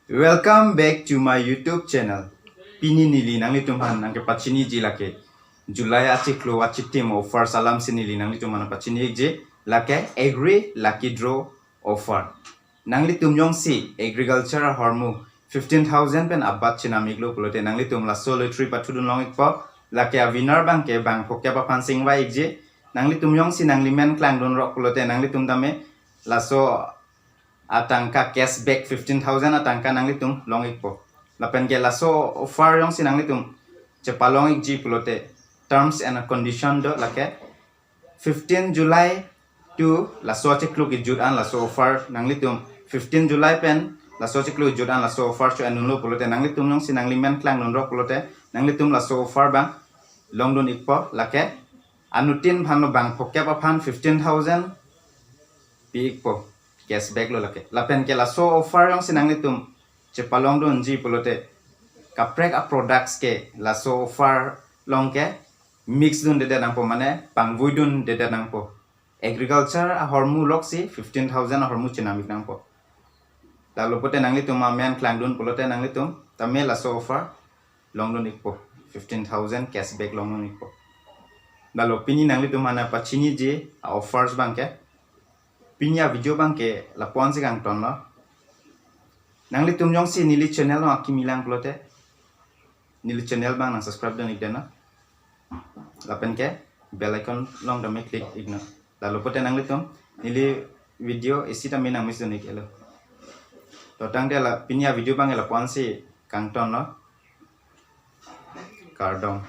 Welcome back to my YouTube channel. Pini nili nang litumhan nang pachini ji lake. July achiklo achitim offer salam sinili nang litumhan pachini je lake agree lucky draw offer. Nang litum yong si agriculture hormu 15,000 pen abat chinamiglo pulote nang litum la solo trip patudun long ikpo lake a winner bang ke bang pokya pa pansing wa ikje nang litum yong si nang limen klang don rock pulote nang litum dame la so atangka cashback 15,000 atangka nang litum long ikpo lapen ke laso offer yong sinang litum cepalong ik ji pulote terms and condition do lake 15 July to laso cekluk ijudan laso offer nang litum 15 July pen laso cekluk ijudan laso offer cho anulo pulote nang litum yong sinang limen klang non ro pulote nang litum laso offer bang long don ikpo lake anutin bhano bang pokya pa phan 15,000 pi ikpo cashback lo lake lapen ke laso offer yang sinang litum cepalong don ji pulote kaprek a products ke laso offer long ke mix dun de nang po mane pangvui dun de nang po agriculture a hormu loksi 15,000 a hormu chinamik nang po lalu pote nang litum men klang dun pulote nang litum tame laso offer long dun ikpo 15,000 cashback long dun ikpo lalu pini nang litum mana pachini je offers bang ke pinya video bang ke la pon se gang ton lo nang litum yong si nili channel no akimilang plote nili channel bang nang subscribe dan ikdana lapen ke bell icon long da me click igna lalu pote nang litum nili video isi ta menang mis donik elo to tang de la pinya video bang la pon se gang ton lo kardong